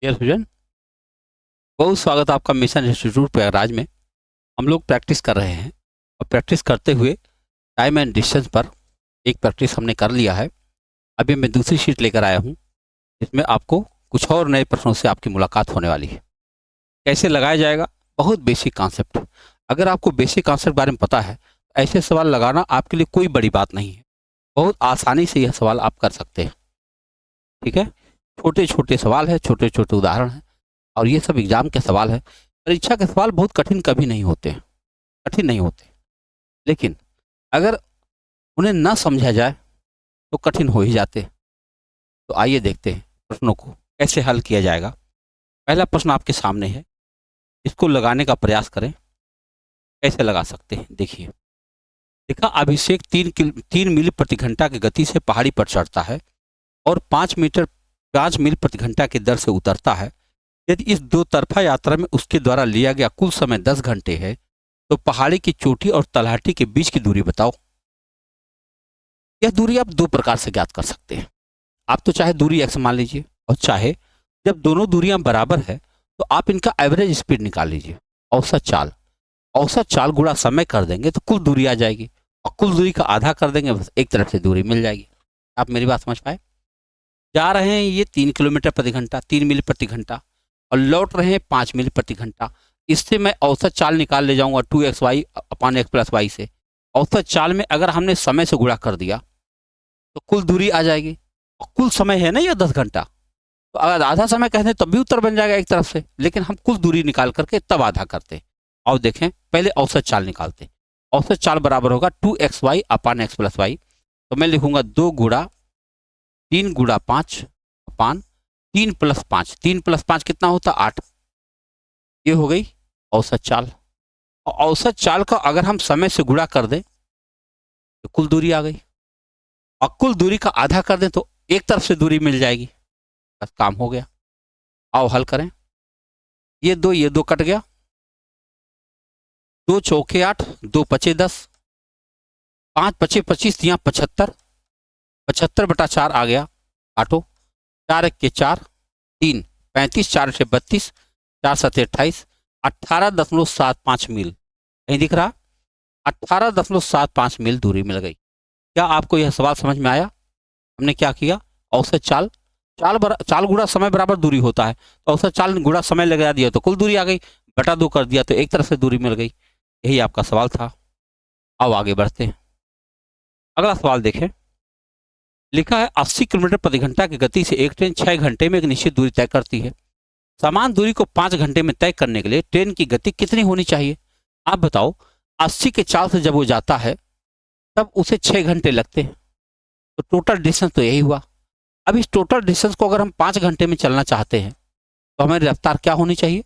Dear student, बहुत स्वागत है आपका मिशन इंस्टीट्यूट प्रयागराज में। हम लोग प्रैक्टिस कर रहे हैं और प्रैक्टिस करते हुए टाइम एंड डिस्टेंस पर एक प्रैक्टिस हमने कर लिया है। अभी मैं दूसरी शीट लेकर आया हूँ जिसमें आपको कुछ और नए प्रश्नों से आपकी मुलाकात होने वाली है। कैसे लगाया जाएगा? बहुत बेसिक कॉन्सेप्ट। अगर आपको बेसिक कॉन्सेप्ट बारे में पता है तो ऐसे सवाल लगाना आपके लिए कोई बड़ी बात नहीं है। बहुत आसानी से यह सवाल आप कर सकते हैं। ठीक है, छोटे छोटे सवाल है, छोटे छोटे उदाहरण है और ये सब एग्जाम के सवाल है। परीक्षा के सवाल बहुत कठिन कभी नहीं होते, कठिन नहीं होते, लेकिन अगर उन्हें ना समझा जाए तो कठिन हो ही जाते। तो आइए देखते हैं प्रश्नों को कैसे हल किया जाएगा। पहला प्रश्न आपके सामने है, इसको लगाने का प्रयास करें। कैसे लगा सकते हैं देखिए। देखा, अभिषेक 3 मील प्रति घंटा की गति से पहाड़ी पर चढ़ता है और 5 मील प्रति घंटा की दर से उतरता है। यदि इस दो तरफा यात्रा में उसके द्वारा लिया गया कुल समय 10 घंटे है तो पहाड़ी की चोटी और तलहटी के बीच की दूरी बताओ। यह दूरी आप दो प्रकार से ज्ञात कर सकते हैं। आप तो चाहे दूरी x मान लीजिए और चाहे जब दोनों दूरियां बराबर है तो आप इनका एवरेज स्पीड निकाल लीजिए। औसत चाल गुणा समय कर देंगे तो कुल दूरी आ जाएगी और कुल दूरी का आधा कर देंगे, बस एक तरफ से दूरी मिल जाएगी। आप मेरी बात समझ पाए? जा रहे हैं ये 3 किलोमीटर प्रति घंटा, 3 मील प्रति घंटा और लौट रहे हैं 5 मील प्रति घंटा। इससे मैं औसत चाल निकाल ले जाऊंगा 2xy अपान x प्लस वाई से। औसत चाल में अगर हमने समय से गुणा कर दिया तो कुल दूरी आ जाएगी और कुल समय है ना ये 10 घंटा, तो अगर आधा समय कहते हैं तब भी उत्तर बन जाएगा एक तरफ से, लेकिन हम कुल दूरी निकाल करके तब आधा करते हैं। और देखें, पहले औसत चाल निकालते हैं। औसत चाल बराबर होगा 2xy अपान x प्लस वाई। तो मैं लिखूंगा 2 गुणा 3 गुणा 5 अपान 3 प्लस 5। 3 प्लस 5 कितना होता? 8। ये हो गई औसत चाल। और औसत चाल का अगर हम समय से गुणा कर दें तो कुल दूरी आ गई और कुल दूरी का आधा कर दें तो एक तरफ से दूरी मिल जाएगी। बस काम हो गया। आओ हल करें। ये दो कट गया, 2 चौके 8, 2 पचे 10, 5 पचे 25, यहाँ 75, 75/4 आ गया। काटो, 4 1 के 4, 3 35, 4 से 32, 4 7 28, 18.75 मील। कहीं दिख रहा? 18.75 मील दूरी मिल गई। क्या आपको यह सवाल समझ में आया? हमने क्या किया? औसत चाल गुणा समय बराबर दूरी होता है, तो औसत चाल गुणा समय लगा दिया तो कुल दूरी आ गई, बटा 2 कर दिया तो एक तरफ से दूरी मिल गई। यही आपका सवाल था। आओ आगे बढ़ते हैं। अगला सवाल देखें। लिखा है 80 किलोमीटर प्रति घंटा की गति से एक ट्रेन 6 घंटे में एक निश्चित दूरी तय करती है। समान दूरी को 5 घंटे में तय करने के लिए ट्रेन की गति कितनी होनी चाहिए? आप बताओ। 80 के चाल से जब वो जाता है तब उसे 6 घंटे लगते हैं, तो टोटल डिस्टेंस तो यही हुआ। अब इस टोटल डिस्टेंस को अगर हम 5 घंटे में चलना चाहते हैं तो हमारी रफ्तार क्या होनी चाहिए?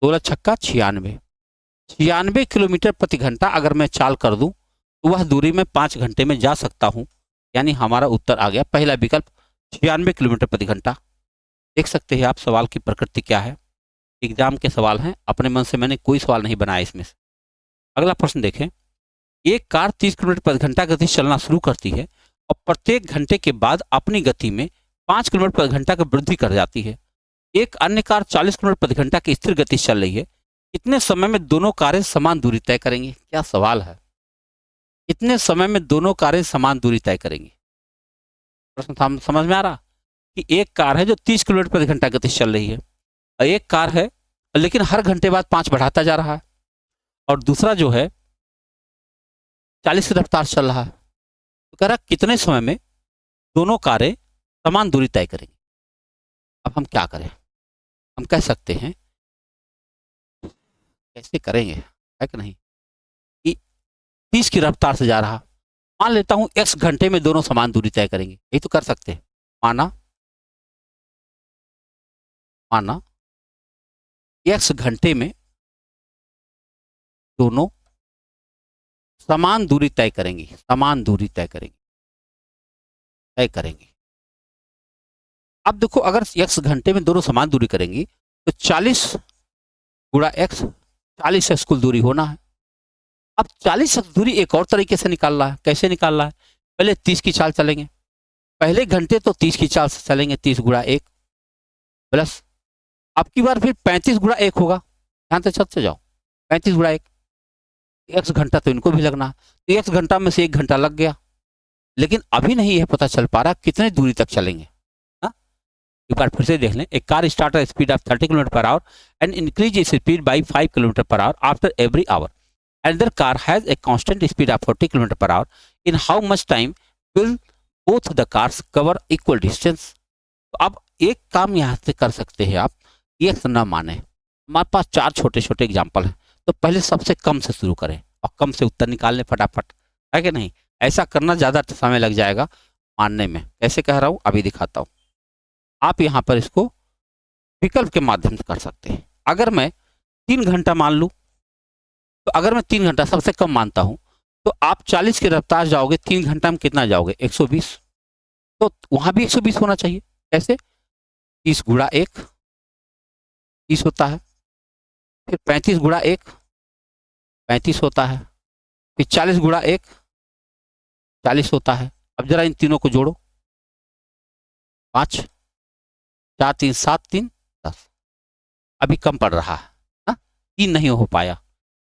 16 छक्का 96। 96 किलोमीटर प्रति घंटा अगर मैं चाल कर दूं तो वह दूरी में 5 घंटे में जा सकता हूं। यानी हमारा उत्तर आ गया पहला विकल्प, 96 किलोमीटर प्रति घंटा। देख सकते हैं आप सवाल की प्रकृति क्या है। एग्जाम के सवाल हैं, अपने मन से मैंने कोई सवाल नहीं बनाया इसमें से। अगला प्रश्न देखें। एक कार 30 किलोमीटर प्रति घंटा गति से चलना शुरू करती है और प्रत्येक घंटे के बाद अपनी गति में 5 किलोमीटर प्रति घंटा की वृद्धि कर जाती है। एक अन्य कार 40 किलोमीटर प्रति घंटा की स्थिर गति से चल रही है। कितने समय में दोनों कारें समान दूरी तय करेंगी? क्या सवाल है। कितने समय में दोनों कारें समान दूरी तय करेंगी? प्रश्न समझ में आ रहा कि एक कार है जो 30 किलोमीटर प्रति घंटा गति से चल रही है और एक कार है लेकिन हर घंटे बाद 5 बढ़ाता जा रहा है, और दूसरा जो है 40 की रफ्तार चल रहा है। तो कह रहा कितने समय में दोनों कारें समान दूरी तय करेंगी। अब हम क्या करें? हम कह सकते हैं, कैसे करेंगे है कि नहीं, कि 30 की रफ्तार से जा रहा, मान लेता हूं x घंटे में दोनों समान दूरी तय करेंगे। यही तो कर सकते हैं। माना x घंटे में दोनों समान दूरी तय करेंगी, समान दूरी तय करेंगी। अब देखो, अगर x घंटे में दोनों समान दूरी करेंगी तो 40 गुणा x, 40x कुल दूरी होना है। अब 40x दूरी एक और तरीके से निकाल रहा है। कैसे निकाल रहा है? पहले 30 की चाल चलेंगे। पहले घंटे तो 30 की चाल से चलेंगे, 30 गुणा 1 प्लस अब की बार फिर 35 गुणा 1 होगा, ध्यान से छत से जाओ, 35 गुणा 1, x घंटा तो इनको भी लगना, तो x घंटा में से 1 घंटा लग गया, लेकिन अभी नहीं है पता चल पा रहा कितने दूरी तक चलेंगे। हाँ, एक बार फिर से देख लें। A car start at speed of 30 kilometer per hour and increase its speed by 5 kilometer per hour after every hour. Another car has a constant speed of 40 km per hour. In how much time will both the cars cover equal distance? तो अब एक काम यहाँ से कर सकते हैं आप, ये ना माने, हमारे पास 4 छोटे छोटे एग्जाम्पल हैं, तो पहले सबसे कम से शुरू करें और कम से उत्तर निकाल लें फटाफट, है कि नहीं? ऐसा करना ज़्यादा समय लग जाएगा मानने में। कैसे कह रहा हूँ अभी दिखाता हूँ। आप यहाँ पर इसको विकल्प के माध्यम से कर सकते हैं। अगर मैं 3 घंटा मान लूँ, तो अगर मैं 3 घंटा सबसे कम मानता हूं, तो आप 40 की रफ्तार जाओगे, 3 घंटा में कितना जाओगे? 120। तो वहां भी 120 होना चाहिए। कैसे? 30 गुणा 1 30 होता है, फिर 35 गुणा 1 35 होता है, फिर 40 गुणा 1 40 होता है। अब जरा इन तीनों को जोड़ो, 5 4 3 7 3 10। अभी कम पड़ रहा है ना, 3 नहीं हो पाया,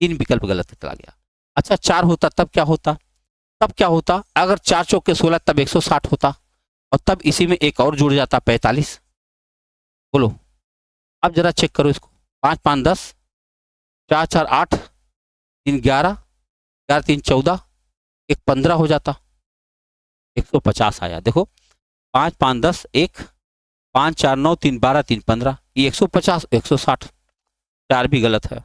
3 विकल्प गलत चला गया। अच्छा 4 होता तब क्या होता? तब क्या होता? अगर 4 चौके 16 तब 160 होता, और तब इसी में एक और जुड़ जाता 45। बोलो, अब जरा चेक करो इसको। 5 5 10, 4 4 8, 3 11, 4 3 14, 1 15 हो जाता, 150 आया। देखो 5 5 10 1, 5 4 9 3 12 3 15, ये 150 160, 4 भी गलत है।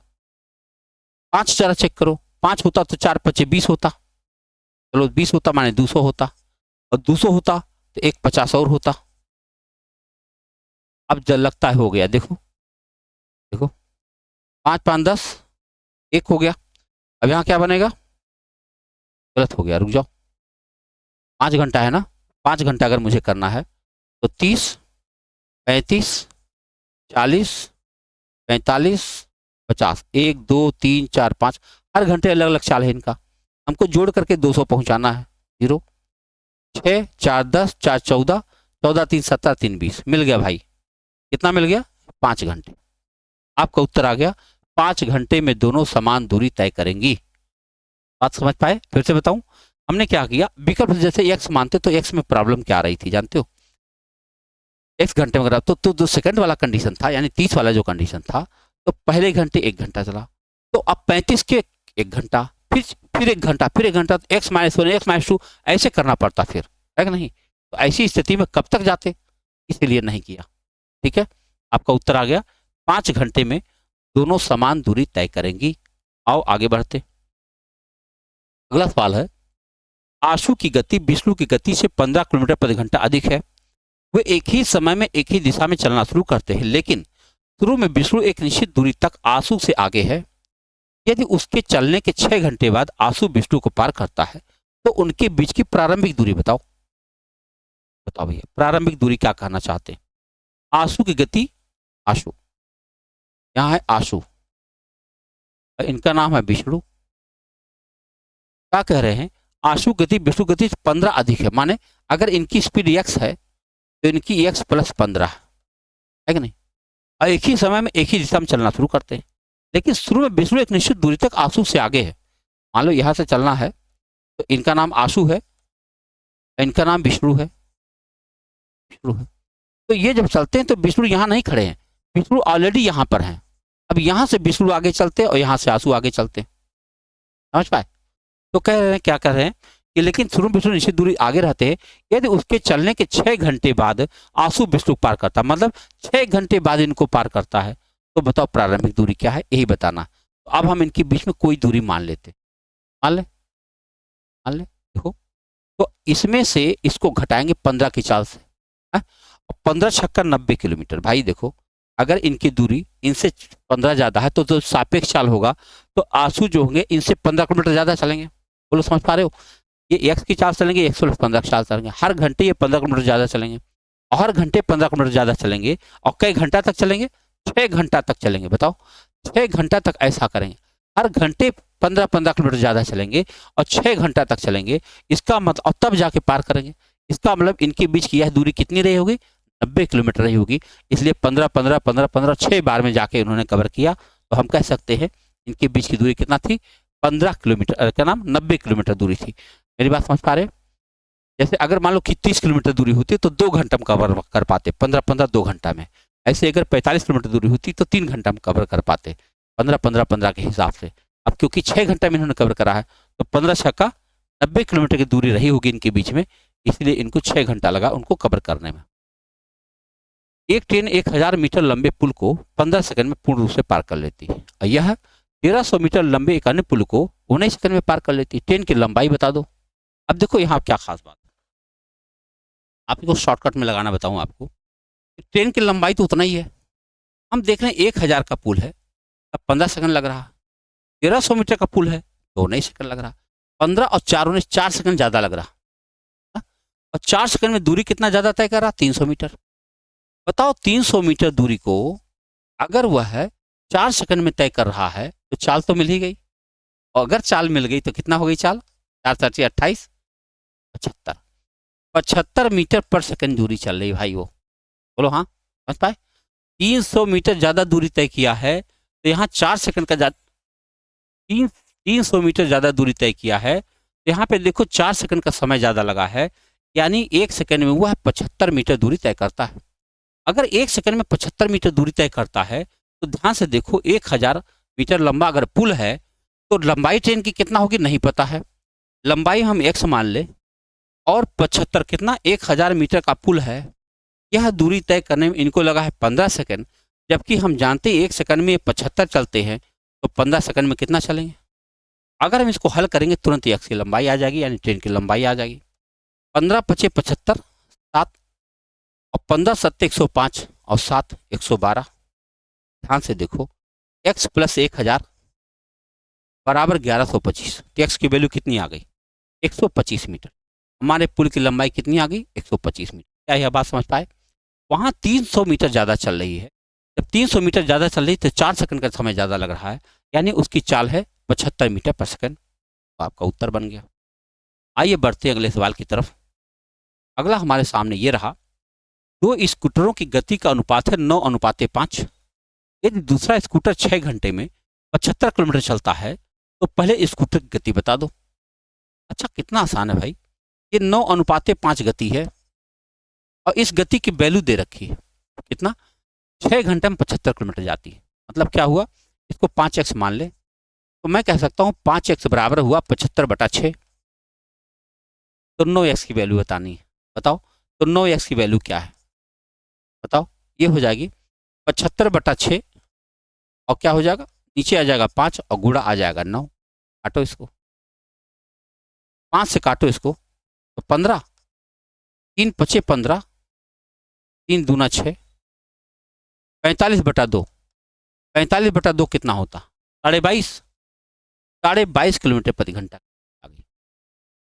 5 जरा चेक करो, 5 होता तो 4 5 20 होता, चलो 20 होता माने 200 होता, और 200 होता तो 1 50 और होता। अब जब लगता है हो गया, देखो देखो 5 5 10 1 हो गया। अब यहाँ क्या बनेगा? गलत हो गया, रुक जाओ। 5 घंटा है ना, 5 घंटा अगर मुझे करना है तो 30 35 40 45 50, 1 2 3 4 5, हर घंटे अलग अलग चाल है इनका। हमको जोड़ करके 200 पहुंचाना है। 0 6 4 10 4 14, 14 3 17 3 20, मिल गया भाई। कितना मिल गया? 5 घंटे। आपका उत्तर आ गया, 5 घंटे में दोनों समान दूरी तय करेंगी। बात समझ पाए? फिर से बताऊं, हमने क्या किया, विकल्प जैसे x मानते तो x में प्रॉब्लम क्या आ रही थी जानते हो? x घंटे में तो जो सेकंड वाला कंडीशन था, यानी 30 वाला जो कंडीशन था, तो पहले घंटे 1 घंटा चला, तो अब 35 के 1 घंटा, फिर 1 घंटा, फिर 1 घंटा, तो x -1 x -2 ऐसे करना पड़ता फिर, है कि नहीं? तो ऐसी स्थिति में कब तक जाते, इसीलिए नहीं किया। ठीक है, आपका उत्तर आ गया, 5 घंटे में दोनों समान दूरी तय करेंगी। आओ आगे बढ़ते। अगला सवाल है, आशु की गति विष्णु की गति से 15 किलोमीटर प्रति घंटा अधिक है। वे एक ही समय में एक ही दिशा में चलना शुरू करते हैं, लेकिन शुरू में विष्णु एक निश्चित दूरी तक आशु से आगे है। यदि उसके चलने के 6 घंटे बाद आशु विष्णु को पार करता है, तो उनके बीच की प्रारंभिक दूरी बताओ। बताओ भैया, प्रारंभिक दूरी क्या कहना चाहते हैं? आशु की गति, आशु, यहाँ है आशु, इनका नाम है विष्णु। क्या कह रहे हैं? आशु गति विष्णु गति 15 अधिक है, माने अगर इनकी स्पीड x है तो इनकी x + 15 है कि नहीं? और एक ही समय में एक ही दिशा में चलना शुरू करते हैं, लेकिन शुरू में विष्णु एक निश्चित दूरी तक आशु से आगे है। मान लो यहां से चलना है, तो इनका नाम आशु है, इनका नाम विष्णु है, विष्णु है। तो ये जब चलते हैं तो विष्णु यहाँ नहीं खड़े हैं, विष्णु ऑलरेडी यहाँ पर हैं। अब यहाँ से विष्णु आगे चलते हैं और यहाँ से आशु आगे चलते हैं। समझ पाए? तो कह रहे हैं, क्या कर रहे हैं कि लेकिन शुरू विष्णु निश्चित दूरी आगे रहते हैं। यदि उसके चलने के 6 घंटे बाद आशु विष्णु पार करता, मतलब 6 घंटे बाद इनको पार करता है, तो बताओ प्रारंभिक दूरी क्या है, यही बताना। तो अब हम इनके बीच में कोई दूरी मान लेते, मान ले देखो, तो इसमें से इसको घटाएंगे 15 की चाल से, है? और 15 छक्का 90 किलोमीटर। भाई देखो, अगर इनकी दूरी इनसे 15 ज्यादा है, तो जो सापेक्ष चाल होगा, तो आशु जो होंगे इनसे 15 किलोमीटर ज्यादा चलेंगे। बोलो, समझ पा रहे हो? ये x की चाल चलेंगे, 115 की चाल चलेंगे, हर घंटे ये 15 किलोमीटर ज्यादा चलेंगे, और हर घंटे 15 किलोमीटर ज्यादा चलेंगे। और कई घंटा तक चलेंगे? 6 घंटा तक चलेंगे। बताओ, 6 घंटा तक ऐसा करेंगे, हर घंटे 15-15 किलोमीटर ज्यादा चलेंगे और 6 घंटा तक चलेंगे। इसका मतलब, और तब जाके पार करेंगे। इसका मतलब इनके बीच की यह दूरी कितनी रही होगी? 90 किलोमीटर रही होगी, इसलिए 15 15 15 15 6 बार में जाके इन्होंने कवर किया। तो हम कह सकते हैं इनके बीच की दूरी कितना थी, 15 किलोमीटर, क्या नाम, 90 किलोमीटर दूरी थी। मेरी बात समझ पा रहे हैं? जैसे अगर मान लो कि 30 किलोमीटर दूरी होती तो 2 घंटा में कवर कर पाते, 15 15 2 घंटा में। ऐसे अगर 45 किलोमीटर दूरी होती तो 3 घंटा में कवर कर पाते, 15 15 15 के हिसाब से। अब क्योंकि 6 घंटे में इन्होंने कवर करा है, तो 15 छक्का 90 किलोमीटर की दूरी रही होगी इनके बीच में, इसलिए इनको 6 घंटा लगा उनको कवर करने में। एक ट्रेन 1000 मीटर लंबे पुल को 15 सेकंड में पूर्ण रूप से पार कर लेती है, और यह 1300 मीटर लंबे एक अन्य पुल को 19 सेकंड में पार कर लेती है। ट्रेन की लंबाई बता दो। अब देखो यहाँ क्या खास बात है, आपको शॉर्टकट में लगाना बताऊं आपको। ट्रेन की लंबाई तो उतना ही है, हम देख रहे हैं 1000 का पुल है, अब 15 सेकंड लग रहा। 1300 मीटर का पुल है तो 19 सेकंड लग रहा। 15 और 4 19, 4 सेकंड ज्यादा लग रहा। और 4 सेकंड में दूरी कितना ज्यादा तय कर रहा, 300 मीटर। बताओ 300 मीटर दूरी को अगर वह 4 सेकंड में तय कर रहा है तो चाल तो मिल ही गई। और अगर चाल मिल गई तो कितना हो गई चाल, 4 4 28, 75 75 मीटर पर सेकंड दूरी चल रही भाई वो। बोलो हाँ, समझ पाए? 300 मीटर ज्यादा दूरी तय किया है तो यहाँ 4 सेकंड का 300 मीटर ज्यादा दूरी तय किया है तो यहाँ पे देखो 4 सेकंड का समय ज्यादा लगा है, यानी 1 सेकंड में वह 75 मीटर दूरी तय करता है। अगर 1 सेकंड में 75 मीटर दूरी तय करता है तो ध्यान से देखो, 1000 मीटर लंबा अगर पुल है तो लंबाई ट्रेन की कितना होगी नहीं पता है, लंबाई हम x मान ले, और 75 कितना, 1000 मीटर का पुल है। यह दूरी तय करने में इनको लगा है 15 सेकंड, जबकि हम जानते हैं 1 सेकंड में 75 चलते हैं, तो 15 सेकंड में कितना चलेंगे। अगर हम इसको हल करेंगे तुरंत x की लंबाई आ जाएगी, यानी ट्रेन की लंबाई आ जाएगी। 15 पचे 75, 7, और 15 सत्ते 105, और 7 112। ध्यान से देखो, x प्लस 1000 बराबर 1125। तो x की वैल्यू कितनी आ गई, 125 मीटर। हमारे पुल की लंबाई कितनी आ गई, 125 मीटर। क्या यह बात समझ पाए? वहाँ 300 मीटर ज़्यादा चल रही है, जब 300 मीटर ज़्यादा चल रही है तो 4 सेकंड का समय ज़्यादा लग रहा है, यानी उसकी चाल है 75 मीटर पर सेकंड। तो आपका उत्तर बन गया। आइए बढ़ते अगले सवाल की तरफ। अगला हमारे सामने ये रहा, 2 स्कूटरों की गति का अनुपात है 9:5। यदि दूसरा स्कूटर 6 घंटे में 75 किलोमीटर चलता है तो पहले स्कूटर की गति बता दो। अच्छा, कितना आसान है भाई, ये 9:5 गति है और इस गति की वैल्यू दे रखी है कितना, 6 घंटे में 75 किलोमीटर जाती है। मतलब क्या हुआ, इसको 5x मान ले तो मैं कह सकता हूँ 5x बराबर हुआ 75/6। तो 9x की वैल्यू बतानी है, बताओ तो 9x की वैल्यू क्या है, बताओ। ये हो जाएगी 75/6, और क्या हो जाएगा, नीचे आ जाएगा 5 और गुणा आ जाएगा 9। काटो इसको, 5 से काटो इसको तो 15, 3 पचे 15, 3 दूना 6, 45/2। 45/2 कितना होता, 22.5, 22.5 किलोमीटर प्रति घंटा आ गई।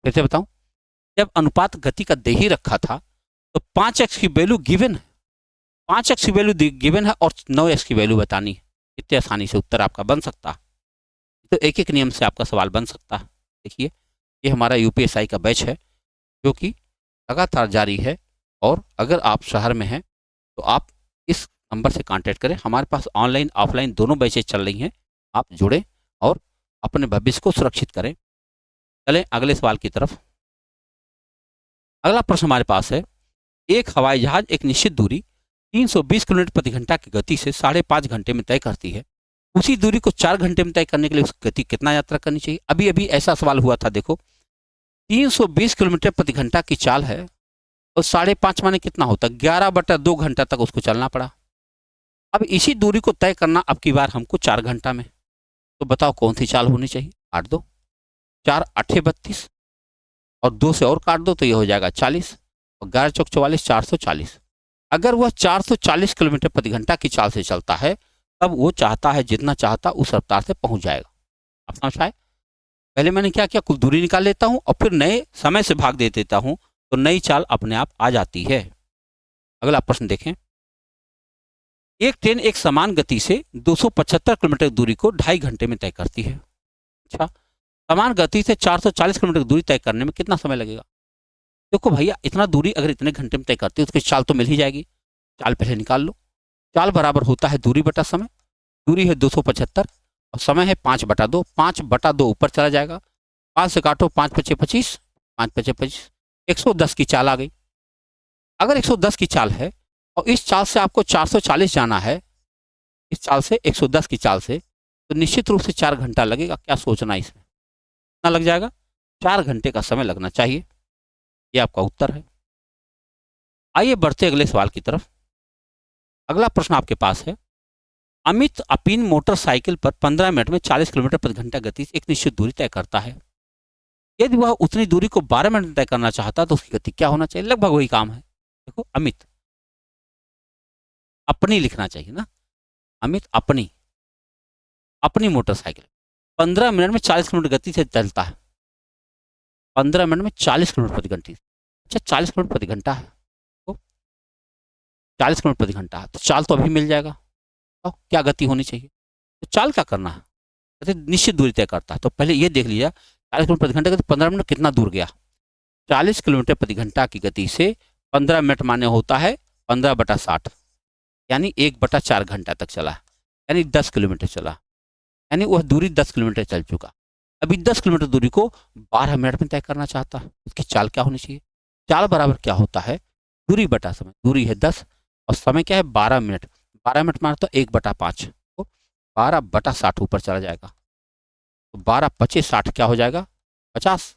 फिर से बताऊं, जब अनुपात गति का दे ही रखा था तो 5x की वैल्यू गिवन है, 5x की वैल्यू गिवन है और 9x की वैल्यू बतानी है। इतने आसानी से उत्तर आपका बन सकता है। तो एक एक नियम से आपका सवाल बन सकता है। देखिए, ये हमारा यूपीएसआई का बैच है जो कि लगातार जारी है, और अगर आप शहर में हैं तो आप इस नंबर से कांटेक्ट करें। हमारे पास ऑनलाइन ऑफलाइन दोनों बैचेज चल रही हैं, आप जुड़ें और अपने भविष्य को सुरक्षित करें। चलें अगले सवाल की तरफ। अगला प्रश्न हमारे पास है, एक हवाई जहाज एक निश्चित दूरी 320 किलोमीटर प्रति घंटा की गति से 5.5 घंटे में तय करती है। उसी दूरी को 4 घंटे में तय करने के लिए उसकी गति कितना यात्रा करनी चाहिए। अभी अभी ऐसा सवाल हुआ था, देखो 320 किलोमीटर प्रति घंटा की चाल है और 5.5 माने कितना होता है, 11/2 घंटा तक उसको चलना पड़ा। अब इसी दूरी को तय करना अब की बार हमको 4 घंटा में, तो बताओ कौन सी चाल होनी चाहिए। 8 2 4 8 32, और 2 से और काट दो तो ये हो जाएगा 40, और 11 चौक 44, 440। अगर वह 440 किलोमीटर प्रति घंटा की चाल से चलता है तब वो चाहता है जितना चाहता उस रफ्तार से पहुंच जाएगा। आप समझ पाए? पहले मैंने क्या किया, कुल दूरी निकाल लेता हूं और फिर नए समय से भाग दे देता हूं, तो नई चाल अपने आप आ जाती है। अगला प्रश्न देखें, एक ट्रेन एक समान गति से 275 किलोमीटर दूरी को 2.5 घंटे में तय करती है। अच्छा, समान गति से 440 किलोमीटर दूरी तय करने में कितना समय लगेगा। देखो भैया, इतना दूरी अगर इतने घंटे में तय करती है तो उसकी चाल तो मिल ही जाएगी। चाल पहले निकाल लो। चाल बराबर होता है दूरी बटा समय। दूरी है 275 और समय है 5/2। 5/2 ऊपर चला जाएगा, 5 से काटो, 5 पचे 25, 5 पचे 25, 110 की चाल आ गई। अगर 110 की चाल है और इस चाल से आपको 440 जाना है, इस चाल से 110 की चाल से, तो निश्चित रूप से 4 घंटा लगेगा। क्या सोचना है इसमें, कितना लग जाएगा? 4 घंटे का समय लगना चाहिए। ये आपका उत्तर है। आइए बढ़ते अगले सवाल की तरफ। अगला प्रश्न आपके पास है, अमित अपनी मोटरसाइकिल पर 15 मिनट में 40 किलोमीटर प्रति घंटा गति से एक निश्चित दूरी तय करता है। यदि वह उतनी दूरी को 12 मिनट में तय करना चाहता तो उसकी गति क्या होना चाहिए? लगभग वही काम है। देखो, अमित अपनी लिखना चाहिए ना, अमित अपनी अपनी मोटरसाइकिल 15 मिनट में 40 किलोमीटर गति से चलता है। 15 मिनट में 40 किलोमीटर प्रति घंटे। अच्छा, 40 किलोमीटर प्रति घंटा है, तो 40 किलोमीटर प्रति घंटा है, तो चाल तो अभी मिल जाएगा। तो क्या गति होनी चाहिए? तो चाल क्या करना है? कहते निश्चित दूरी तय करता है। तो पहले ये देख लिया 40 किलोमीटर प्रति घंटा, 15 मिनट कितना दूर गया। 40 किलोमीटर प्रति घंटा की गति से 15 मिनट माने होता है 15/60, यानी 1/4 घंटा तक चला, यानी 10 किलोमीटर चला, यानी वह दूरी 10 किलोमीटर चल चुका। अभी 10 किलोमीटर दूरी को 12 मिनट में तय करना चाहता है। उसकी चाल क्या होनी चाहिए? चाल बराबर क्या होता है? दूरी बटा समय। दूरी है 10 और समय क्या है? 12 मिनट। 12 मिनट माने तो 1/5, तो 12/60 ऊपर चला जाएगा। तो 12 पचे 60 क्या हो जाएगा? 50।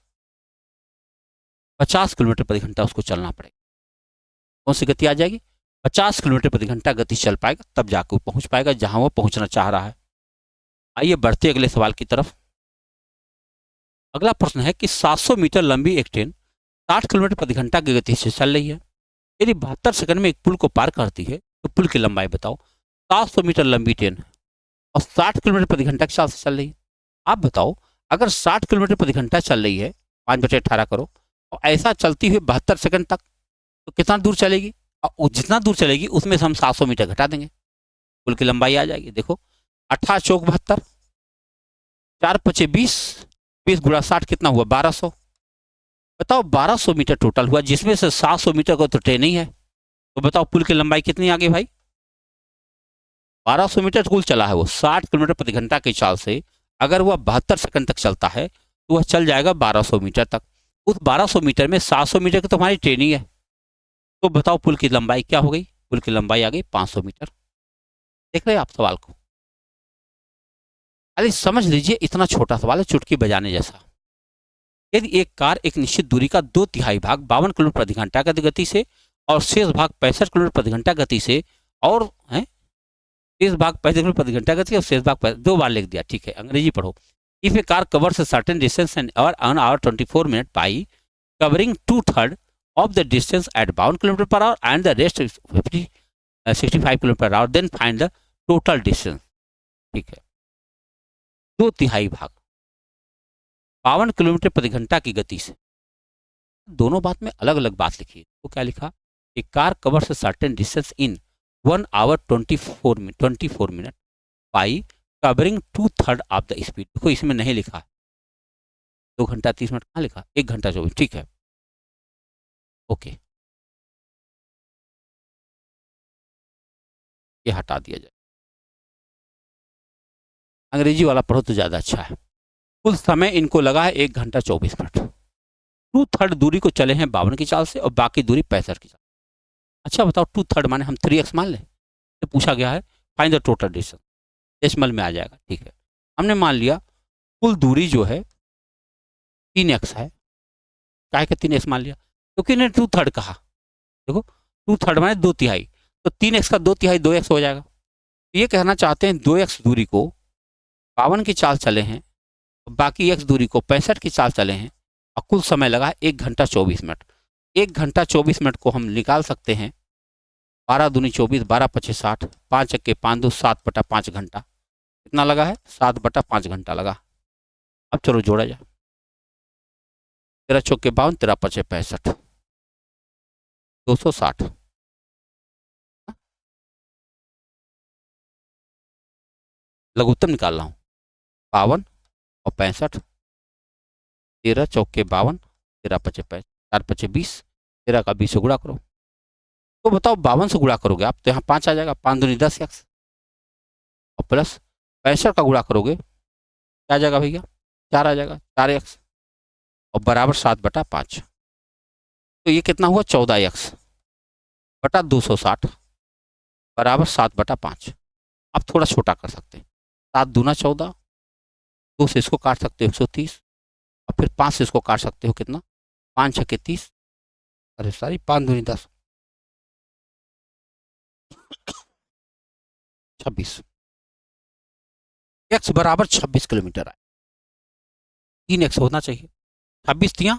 50 किलोमीटर प्रति घंटा उसको चलना पड़ेगा। कौन सी गति आ जाएगी? 50 किलोमीटर प्रति घंटा गति चल पाएगा, तब जाकर पहुंच पाएगा जहां वो पहुंचना चाह रहा है। आइए बढ़ते अगले सवाल की तरफ। अगला प्रश्न है कि 700 मीटर लंबी एक ट्रेन 60 किलोमीटर प्रति घंटा की गति से चल रही है। यदि 72 सेकंड में एक पुल को पार करती है तो पुल की लंबाई बताओ। 700 मीटर लंबी ट्रेन और 60 किलोमीटर प्रति घंटा की चाल से चल रही है। आप बताओ, अगर 60 किलोमीटर प्रति घंटा चल रही है, 5/18 करो, और ऐसा चलती हुई 72 सेकंड तक, तो कितना दूर चलेगी? और जितना दूर चलेगी उसमें से हम 700 मीटर घटा देंगे, पुल की लंबाई आ जाएगी। देखो, 18 चौक 72, 4 पचे 20, 20 गुणा 60 कितना हुआ? 1200। बताओ, 1200 मीटर टोटल हुआ, जिसमें से 700 मीटर को तो ट्रेन ही है। तो बताओ पुल की लंबाई कितनी आ गई भाई? 1200 मीटर पुल चला है वो 60 किलोमीटर प्रति घंटा की चाल से। अगर वह 72 सेकंड तक चलता है तो वह चल जाएगा 1200 मीटर तक। उस 1200 मीटर में 700 मीटर की तो हमारी ट्रेन ही है। तो बताओ पुल की लंबाई क्या हो गई? पुल की लंबाई आ गई 500 मीटर। देख रहे हैं आप सवाल को? अरे समझ लीजिए, इतना छोटा सवाल है, चुटकी बजाने जैसा। यदि एक कार एक निश्चित दूरी का 2/3 भाग 52 किलोमीटर प्रति घंटा की गति से और शेष भाग 65 किलोमीटर प्रति घंटा गति से, और है शेष भाग 65 किलोमीटर प्रति घंटा गति और शेष भाग 2 बार लिख दिया, ठीक है, अंग्रेजी पढ़ो। If A car covers a certain distance and an hour 24 minutes by covering 2/3 of the distance at 52 km per hour and the rest is 65 km per hour, then find the total distance। ठीक है, 2/3 भाग 52 kilometre प्रति घंटा की गति से, दोनों बात में अलग अलग बात लिखी है। तो क्या लिखा? A car covers a certain distance in 1 hour 24 minutes by covering 2/3 of the speed. देखो, इसमें नहीं लिखा 2 घंटा 30 मिनट, कहाँ लिखा? 1 घंटा 24। ठीक है, ओके, ये हटा दिया जाए। अंग्रेजी वाला पढ़ो तो ज्यादा अच्छा है। कुल समय इनको लगा है 1 घंटा 24 मिनट। 2/3 दूरी को चले हैं 52 की चाल से और बाकी दूरी 65 की चाल। अच्छा बताओ, 2/3 माने हम 3x मान लें? तो पूछा गया है find the total distance, decimal में आ जाएगा। ठीक है, हमने मान लिया कुल दूरी जो है 3x है। काहे का 3x मान लिया? क्योंकि इन्हें 2/3 कहा। देखो, 2/3 माने 2/3, तो 3x का 2/3 2x हो जाएगा। तो ये कहना चाहते हैं 2x दूरी को 52 की चाल चले हैं, बाकी x दूरी को 65 की चाल चले हैं, और कुल समय लगा है 1 घंटा 24 मिनट। 1 घंटा 24 मिनट को हम निकाल सकते हैं 12 दूनी 24, 12 पचे 60, 5 1 5 2, 7/5 घंटा। कितना लगा है? 7/5 घंटा लगा। अब चलो जोड़ा जाए, 13 चौके 52, 13 पचे 65, 260। लघुत्तम निकाल रहा हूँ, 52 और 65, 13 चौके 52, 13 पचे 65, 4 पचे 20, 13 का 20 से गुणा करो, तो बताओ 52 से गुणा करोगे आप तो यहाँ 5 आ जाएगा, 5 दूनी 10x, और प्लस 65 का गुणा करोगे क्या आ जाएगा भैया, 4 आ जाएगा, 4x, और बराबर 7/5। तो ये कितना हुआ, 14x बटा 260 बराबर 7/5। अब थोड़ा छोटा कर सकते हैं, 7 दूना 14, 2 से इसको काट सकते हो 130, और फिर 5 से इसको काट सकते हो कितना, 5 छक्के 30, अरे सॉरी 5 दूनी 10, 26, x बराबर 26 किलोमीटर आए, 3x होना चाहिए, 26 तियां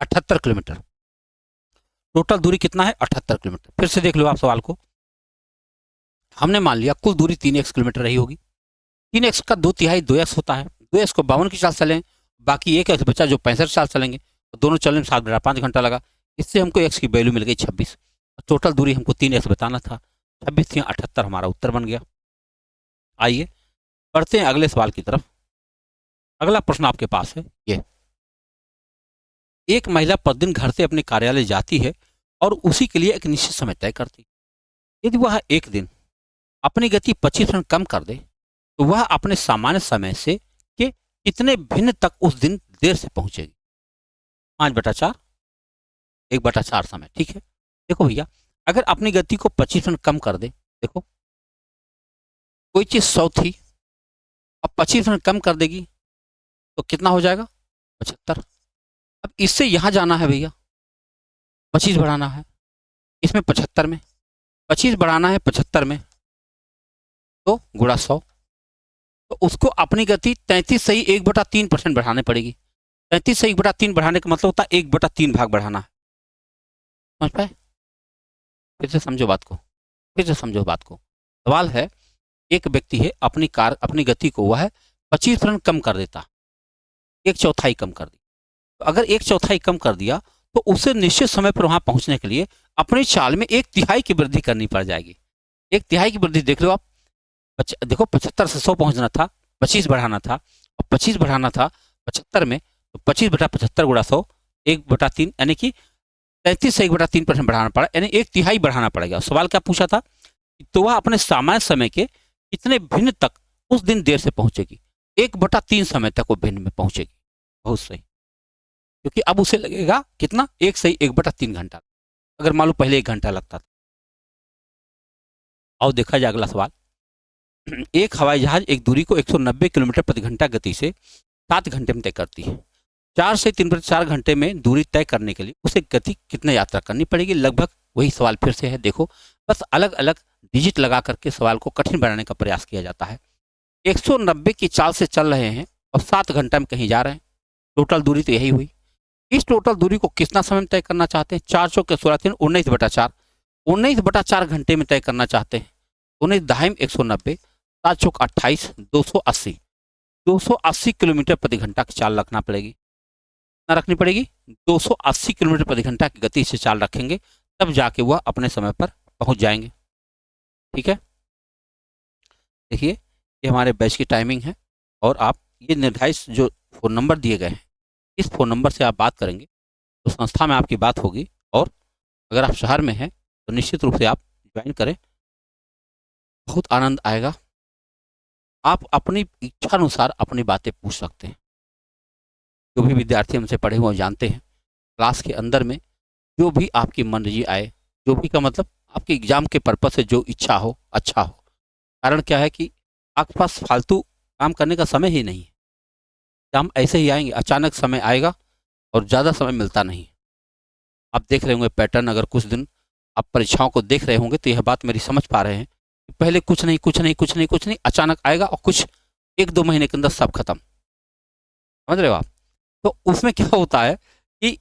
78 किलोमीटर, टोटल दूरी कितना है 78 किलोमीटर। फिर से देख लो आप सवाल को, हमने मान लिया कुल दूरी 3x किलोमीटर रही होगी, 3x का 2/3 2x होता है, 2x को 52 की चाल चलें, बाकी 1x बचा जो 65 चाल चलेंगे, तो दोनों चलने में 7/5 घंटा लगा, इससे हमको x की वैल्यू मिल गई 26, टोटल दूरी हमको 3x बताना था, 26 तियां 78 हमारा उत्तर बन गया। आइए बढ़ते हैं अगले सवाल की तरफ। अगला प्रश्न आपके पास है ये, एक महिला प्रतिदिन घर से अपने कार्यालय जाती है और उसी के लिए एक निश्चित समय तय करती है, यदि वह एक दिन अपनी गति 25% कम कर दे तो वह अपने सामान्य समय से के कितने भिन्न तक उस दिन देर से पहुंचेगी। 5/4, 1/4 समय, ठीक है। देखो भैया, अगर अपनी गति को 25% कम कर दे, देखो कोई चीज 100 थी, अब 25% कम कर देगी तो कितना हो जाएगा, 75। अब इससे यहां जाना है भैया, 25 बढ़ाना है, इसमें 75 में 25 बढ़ाना है 75 में, तो गुणा 100, तो उसको अपनी गति 33 सही 1/3% बढ़ानी पड़ेगी। 33 से 1/3 बढ़ाने का मतलब होता है 1/3 भाग बढ़ाना है, समझ पाए। फिर से समझो बात को, फिर से समझो बात को। सवाल है, एक व्यक्ति है अपनी गति को वह 25% कम कर देता, 1/4 कम कर दी, तो अगर 1/4 कम कर दिया तो उसे निश्चित समय पर वहां पहुंचने के लिए अपनी चाल में 1/3 की वृद्धि करनी पड़ जाएगी। 1/3 की वृद्धि देख लो आप, देखो 75 से 100 पहुंचना था, 25 बढ़ाना था, और 25 बढ़ाना था 75 में, तो 25/75 गुणा 100, 1/3, यानी कि 33 से 1/3% बढ़ाना पड़ा, यानी 1/3 बढ़ाना पड़ेगा। सवाल क्या पूछा था, तो वह अपने सामान्य समय के कितने भिन्न तक उस दिन देर से पहुंचेगी, 1/3 समय तक वो भिन्न में पहुंचेगी। बहुत सही, क्योंकि अब उसे लगेगा कितना, 1 सही 1/3 घंटा, अगर मान लो पहले 1 घंटा लगता था। और देखा जाए अगला सवाल, एक हवाई जहाज एक दूरी को 190 किलोमीटर प्रति घंटा गति से 7 घंटे में तय करती है। 4 से 3/4 घंटे में दूरी तय करने के लिए उसे गति कितने यात्रा करनी पड़ेगी। लगभग वही सवाल फिर से है, देखो बस अलग अलग डिजिट लगा करके सवाल को कठिन बनाने का प्रयास किया जाता है। 190 की चाल से चल रहे हैं और 7 घंटा में कहीं जा रहे हैं, टोटल दूरी तो यही हुई। इस टोटल दूरी को कितना समय में तय करना चाहते हैं, 4 चौके 16 3 19/4, 19/4 घंटे में तय करना चाहते हैं। 19 दहाई 190, 7 चौक 28, 280, 280 किलोमीटर प्रति घंटा की चाल रखना पड़ेगी। कितना रखनी पड़ेगी, 280 किलोमीटर प्रति घंटा की गति से चाल रखेंगे, तब जाके वह अपने समय पर पहुंच जाएंगे। ठीक है, देखिए ये हमारे बैच की टाइमिंग है, और आप ये निर्धारित जो फ़ोन नंबर दिए गए हैं, इस फ़ोन नंबर से आप बात करेंगे तो संस्था में आपकी बात होगी, और अगर आप शहर में हैं तो निश्चित रूप से आप ज्वाइन करें, बहुत आनंद आएगा। आप अपनी इच्छा अनुसार अपनी बातें पूछ सकते हैं। जो भी विद्यार्थी हमसे पढ़े हुए जानते हैं, क्लास के अंदर में जो भी आपकी मर्जी आए, जो भी का मतलब आपके एग्जाम के पर्पज से जो इच्छा हो, अच्छा हो। कारण क्या है कि आपके पास फालतू काम करने का समय ही नहीं है। एग्जाम ऐसे ही आएंगे, अचानक समय आएगा और ज़्यादा समय मिलता नहीं। आप देख रहे होंगे पैटर्न, अगर कुछ दिन आप परीक्षाओं को देख रहे होंगे तो यह बात मेरी समझ पा रहे हैं कि पहले कुछ नहीं कुछ नहीं कुछ नहीं कुछ नहीं, अचानक आएगा और कुछ 1-2 महीने के अंदर सब खत्म। समझ रहे हो आप। तो उसमें क्या होता है कि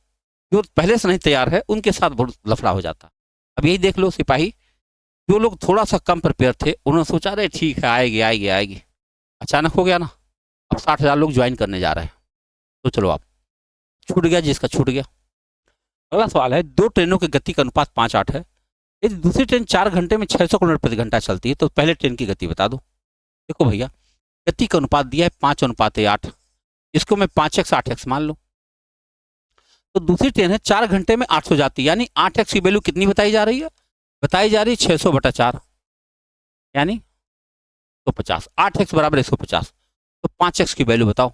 जो पहले से नहीं तैयार है उनके साथ बहुत लफड़ा हो जाता है। अब यही देख लो, सिपाही जो लोग थोड़ा सा कम प्रिपेयर थे, उन्होंने सोचा रहे ठीक है आएगी आएगी आएगी, अचानक हो गया ना, अब 60,000 लोग ज्वाइन करने जा रहे हैं। तो चलो आप, छूट गया जिसका छूट गया। अगला सवाल है, 2 ट्रेनों की गति का अनुपात 5:8 है। यदि दूसरी ट्रेन 4 घंटे में 600 किलोमीटर प्रति घंटा चलती है तो पहले ट्रेन की गति बता दो। देखो भैया, गति का अनुपात दिया है 5:8, इसको मैं 5x 8x मान लो। तो दूसरी ट्रेन है 4 घंटे में 800 जाती है, यानी 8x की वैल्यू कितनी बताई जा रही है, बताई जा रही 600/4 यानी 150। 8x बराबर 150, तो 5x की वैल्यू बताओ।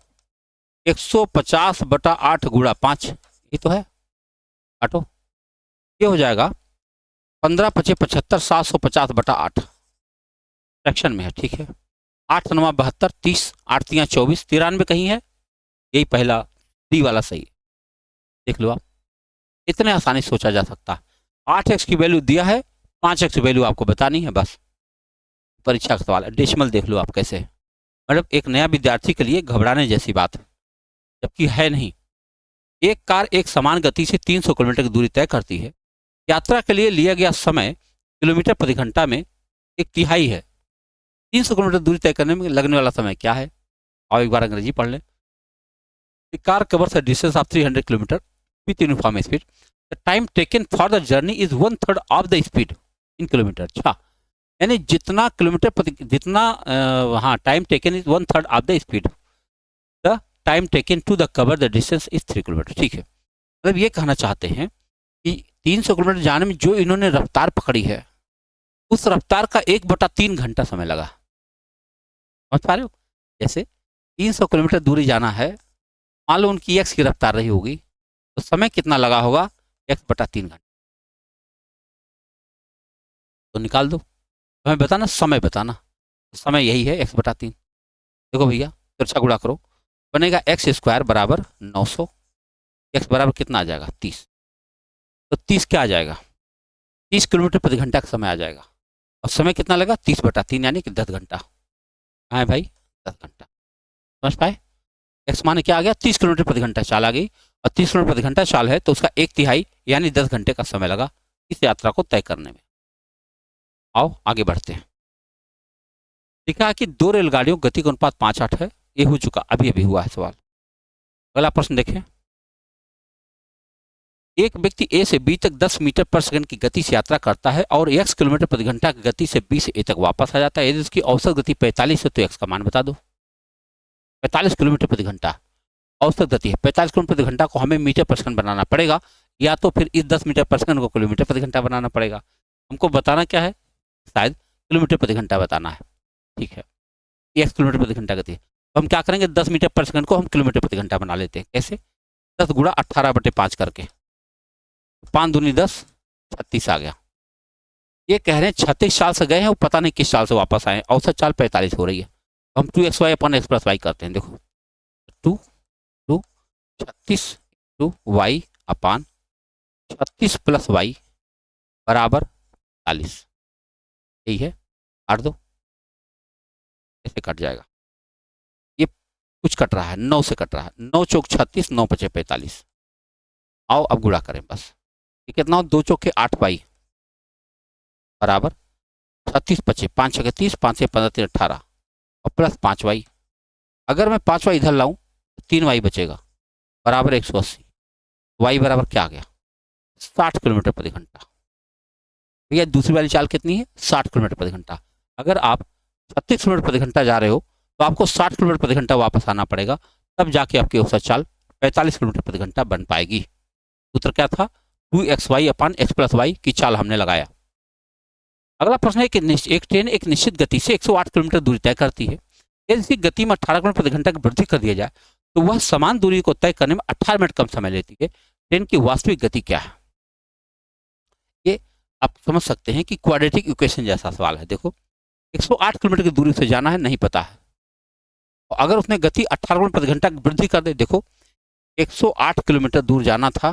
150/8 गुणा 5, ये तो है, काटो। ये हो जाएगा 15×5 = 75, 750/8 फ्रैक्शन में है, ठीक है। 8×9 = 72, 30, 8×3 = 24, 93 कहीं है, यही पहला डी वाला सही है। देख लो आप, इतने आसानी से सोचा जा सकता है। 8x की वैल्यू दिया है, 5x की वैल्यू आपको बतानी है, बस परीक्षा का सवाल है। डेसिमल देख लो आप कैसे, मतलब एक नया विद्यार्थी के लिए घबराने जैसी बात है, जबकि है नहीं। एक कार एक समान गति से 300 किलोमीटर की दूरी तय करती है। यात्रा के लिए लिया गया समय किलोमीटर प्रति घंटा में 1/3 है। 300 किलोमीटर दूरी तय करने में लगने वाला समय क्या है? और एक बार अंग्रेजी पढ़ लें। Car covers a distance of 300 kilometre with uniform speed. The time taken for the journey is 1/3 of the speed in kilometre. अच्छा, यानी जितना किलोमीटर प्रति जितना हाँ time taken is 1/3 of the speed, the time taken to the cover the distance is 3 kilometre. ठीक है, मतलब ये कहना चाहते हैं कि 300 किलोमीटर जाने में जो इन्होंने रफ्तार पकड़ी है, उस रफ्तार का 1/3 घंटा समय लगा। समझ पा रहे हो? जैसे 300 किलोमीटर दूरी जाना है, मान लो उनकी एक्स की रफ्तार रही होगी, तो समय कितना लगा होगा? 1/3 घंटा। तो निकाल दो, हमें बताना, समय बताना। समय यही है x/3। देखो भैया, तिरछा गुणा करो, बनेगा x² बराबर 900। x बराबर कितना आ जाएगा? 30। तो 30 क्या आ जाएगा? 30 किलोमीटर प्रति घंटा का समय आ जाएगा। और समय कितना लगा? 30/3 यानी कि 10 घंटा। हाँ भाई, 10 घंटा। समझ पाए? एक्स माने क्या आ गया? 30 किलोमीटर प्रति घंटा चाल आ गई, और 30 किलोमीटर प्रति घंटा चाल है तो उसका 1/3 यानी 10 घंटे का समय लगा इस यात्रा को तय करने में। आओ आगे बढ़ते हैं। लिखा है कि 2 रेलगाड़ियों गति का अनुपात 5:8 है। ये हो चुका, अभी अभी हुआ है सवाल। अगला प्रश्न देखें। एक व्यक्ति ए से बी तक 10 मीटर पर सेकंड की गति से यात्रा करता है और x किलोमीटर प्रति घंटा की गति से बी से ए तक वापस आ जाता है। यदि उसकी औसत गति 45 है तो x का मान बता दो। 45 किलोमीटर प्रति घंटा औसत गति है। 45 किलोमीटर प्रति घंटा को हमें मीटर पर सेकंड बनाना पड़ेगा, या तो फिर इस 10 मीटर पर सेकंड को किलोमीटर प्रति घंटा बनाना पड़ेगा। हमको बताना क्या है? शायद किलोमीटर प्रति घंटा बताना है। ठीक है, x किलोमीटर प्रति घंटा गति है, तो हम क्या करेंगे? 10 मीटर पर सेकंड को हम किलोमीटर प्रति घंटा बना लेते हैं। कैसे? 10 गुणा 18/5 करके, 5 दूनी 10, 36 आ गया। ये कह रहे हैं 36 साल से गए हैं, वो पता नहीं किस साल से वापस आए। औसत चाल 45 हो रही है, तो हम 2xy अपन x + y करते हैं। देखो 2 2 36 2 y अपान 36 + y बराबर 40। यही है, काट दो, ऐसे कट जाएगा। ये कुछ कट रहा है, 9 से कट रहा है। 9 चौक 36, 9 पचे 45। आओ अब गुणा करें बस। ये कितना हो? 2 चौके 8y बराबर 36 पचे 5 छके 30, 5 से 15 3 18 और प्लस 5y। अगर मैं 5y इधर लाऊं तो 3y बचेगा बराबर 180। y बराबर क्या आ गया? 60 किलोमीटर प्रति घंटा। भैया दूसरी वाली चाल कितनी है? 60 किलोमीटर प्रति घंटा। अगर आप 36 किलोमीटर प्रति घंटा जा रहे हो तो आपको 60 किलोमीटर प्रति घंटा वापस आना पड़ेगा, तब जाके आपकी औसत चाल 45 किलोमीटर प्रति घंटा बन पाएगी। सूत्र क्या था? 2xy अपान x + y की चाल हमने लगाया। अगला प्रश्न है कि एक ट्रेन एक निश्चित गति से 108 किलोमीटर दूरी तय करती है। यदि इसकी गति में 18 किलोमीटर प्रति घंटा की वृद्धि कर दिया जाए तो वह समान दूरी को तय करने में 18 मिनट कम समय लेती है। ट्रेन की वास्तविक गति क्या है? ये आप समझ सकते हैं कि क्वाड्रेटिक इक्वेशन जैसा सवाल है। देखो 108 किलोमीटर की दूरी से जाना है, नहीं पता है, तो अगर उसने गति 18 किलोमीटर प्रति घंटा की वृद्धि कर दे। देखो 108 किलोमीटर दूर जाना था,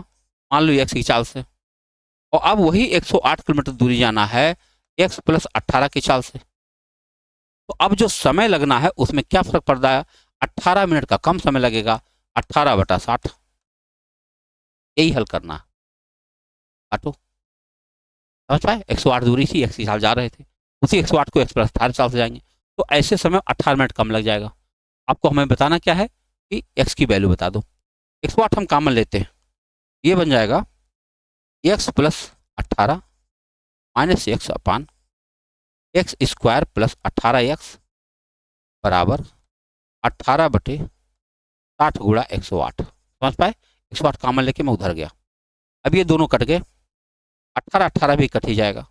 मान लो x की चाल से, और अब वही 108 किलोमीटर दूरी जाना है x + 18 की चाल से। तो अब जो समय लगना है उसमें क्या फर्क पड़ रहा है? 18 मिनट का कम समय लगेगा, 18/60। यही हल करना है। काटो, समझ पाए? 108 दूरी थी, x की चाल जा रहे थे, उसी 108 को x + 18 चाल से जाएंगे, तो ऐसे समय 18 मिनट कम लग जाएगा। आपको हमें बताना क्या है कि x की वैल्यू बता दो। 108 हम कॉमन लेते हैं, ये बन जाएगा x + 18 - x अपान x² + 18x बराबर 18/60 गुणा 108। समझ पाए? 108 कॉमन लेके मैं उधर गया, अब ये दोनों कट गए, 18 18 भी कट ही जाएगा,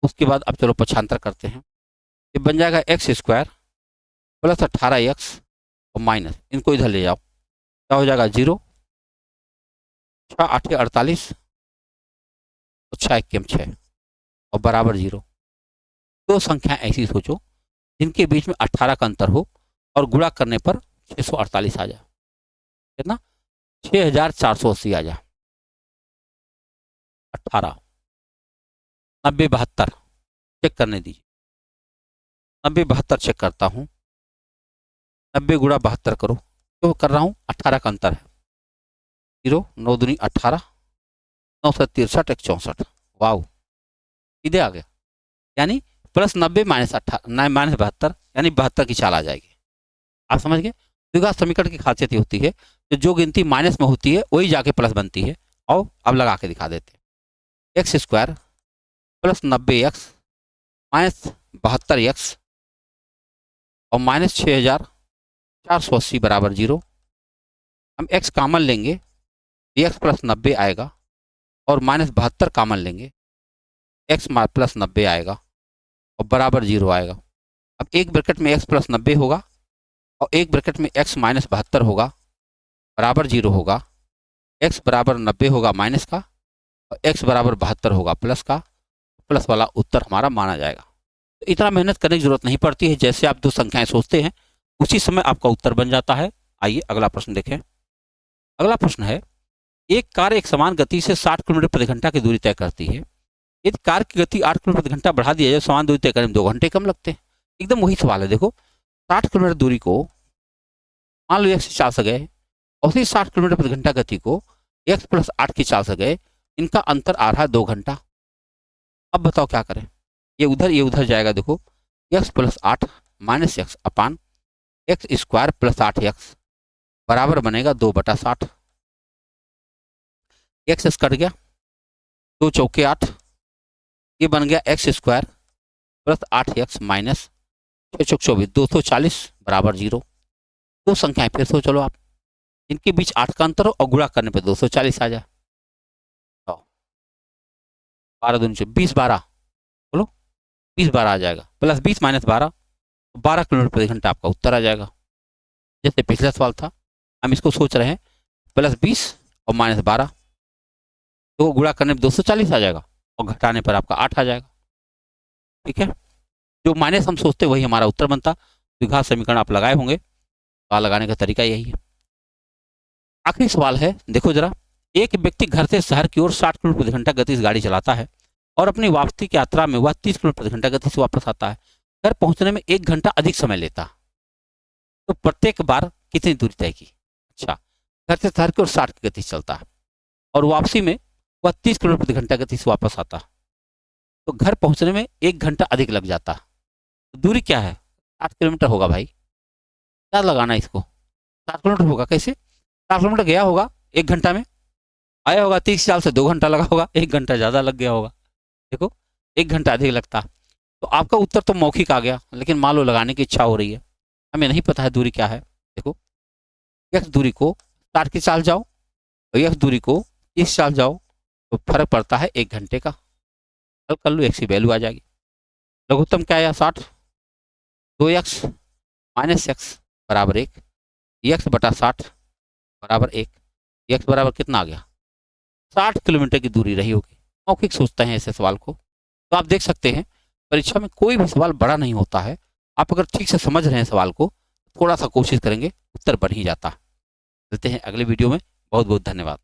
उसके बाद अब चलो पक्षांतर करते हैं। ये बन जाएगा एक्स स्क्वायर प्लस 18x और माइनस, इनको इधर ले जाओ, क्या हो जाएगा 0, 6 8 48 और 6 1 6 और बराबर 0। दो संख्या ऐसी सोचो जिनके बीच में 18 का अंतर हो और गुणा करने पर 648 आ जाए। कितना? 6480 आ जाए। 18 90 72 चेक करने दीजिए। 90 72 चेक करता हूँ। 90 गुणा 72 करो, तो कर रहा हूँ 18 का अंतर है। 0 9 दूनी 18 9 से 63 1 64। वाह, सीधे आ गया। यानी प्लस 90 माइनस 18 माइनस 72 यानी 72 की चाल आ जाएगी। आप समझ गए? द्विघात समीकरण की खासियत ये होती है कि जो गिनती माइनस में होती है वही जाके प्लस बनती है। और अब लगा के दिखा देते हैं। X square plus 90x minus 72x और माइनस 6480 बराबर 0। हम x कॉमन लेंगे, x प्लस 90 आएगा और माइनस 72 कॉमन लेंगे, x प्लस 90 आएगा और बराबर 0 आएगा। अब एक ब्रैकेट में x प्लस 90 होगा और एक ब्रैकेट में x माइनस 72 होगा, बराबर 0 होगा। x बराबर 90 होगा माइनस का और x बराबर 72 होगा प्लस का। प्लस वाला उत्तर हमारा माना जाएगा। तो इतना मेहनत करने की जरूरत नहीं पड़ती है। जैसे आप दो संख्याएं सोचते हैं उसी समय आपका उत्तर बन जाता है। आइए अगला प्रश्न देखें। अगला प्रश्न है, एक कार एक समान गति से 60 किलोमीटर प्रति घंटा की दूरी तय करती है। यदि कार की गति 8 किलोमीटर प्रति घंटा बढ़ा दिया जाए, समान दूरी तय करने में 2 घंटे कम लगते हैं। एकदम वही सवाल है। देखो 60 किलोमीटर दूरी को मान लो x की चाल से गए और उसी 60 किलोमीटर प्रति घंटा गति को x प्लस 8 की चाल से गए, इनका अंतर आ रहा है 2 घंटा। अब बताओ क्या करें? ये उधर जाएगा। देखो x प्लस 8 माइनस एक्स अपान एक्स स्क्वायर प्लस 8x बराबर बनेगा 2/60। एक्स कट गया, 2 चौके 8, ये बन गया x square plus 8x minus 6 चौक 24 240 बराबर 0। दो संख्याएं फिर सोच लो आप, इनके बीच 8 का अंतर हो और गुणा करने पे 240 आ जाए। 12 दूनी 20 12, बोलो 20 12 आ जाएगा। प्लस 20 माइनस 12 12 किलोमीटर प्रति घंटा आपका उत्तर आ जाएगा। जैसे पिछला सवाल था, हम इसको सोच रहे हैं प्लस 20 और माइनस 12, तो गुणा करने पर 240 आ जाएगा और घटाने पर आपका 8 आ जाएगा। ठीक है, जो माइनस हम सोचते वही हमारा उत्तर बनता। द्विघात समीकरण आप लगाए होंगे, तो लगाने का तरीका यही है। आखिरी सवाल है, देखो जरा। एक व्यक्ति घर से शहर की ओर 60 किलोमीटर प्रति घंटा गति से गाड़ी चलाता है और अपनी वापसी की यात्रा में वह 30 किलोमीटर प्रति घंटा गति से वापस आता है। घर पहुंचने में 1 घंटा अधिक समय लेता, तो प्रत्येक बार कितनी दूरी तय की? अच्छा, घर से शहर की ओर 60 की गति से चलता है और वापसी में वह 30 किलोमीटर प्रति घंटा गति से वापस आता, तो घर पहुंचने में 1 घंटा अधिक लग जाता। तो दूरी क्या है? 60 किलोमीटर होगा भाई। क्या लगाना है इसको? 60 किलोमीटर होगा। कैसे? 60 किलोमीटर गया होगा 1 घंटा में, आया होगा 30 साल से 2 घंटा लगा होगा, 1 घंटा ज़्यादा लग गया होगा। देखो 1 घंटा अधिक लगता। तो आपका उत्तर तो मौखिक आ गया, लेकिन मान लो लगाने की इच्छा हो रही है, हमें नहीं पता है दूरी क्या है। देखो x दूरी को 60 की चाल जाओ और x दूरी को 30 चाल जाओ, तो फर्क पड़ता है 1 घंटे का। हल कर लो, x की वैल्यू आ जाएगी। लघुत्तम क्या आया? 60, 2x माइनस एक्स बराबर 1, x बटा 60 बराबर 1। x बराबर कितना आ गया? 60 किलोमीटर की दूरी रही होगी। मौखिक सोचते हैं ऐसे सवाल को। तो आप देख सकते हैं परीक्षा में कोई भी सवाल बड़ा नहीं होता है। आप अगर ठीक से समझ रहे हैं सवाल को, थोड़ा सा कोशिश करेंगे, उत्तर बन ही जाता है। मिलते हैं अगले वीडियो में। बहुत बहुत धन्यवाद।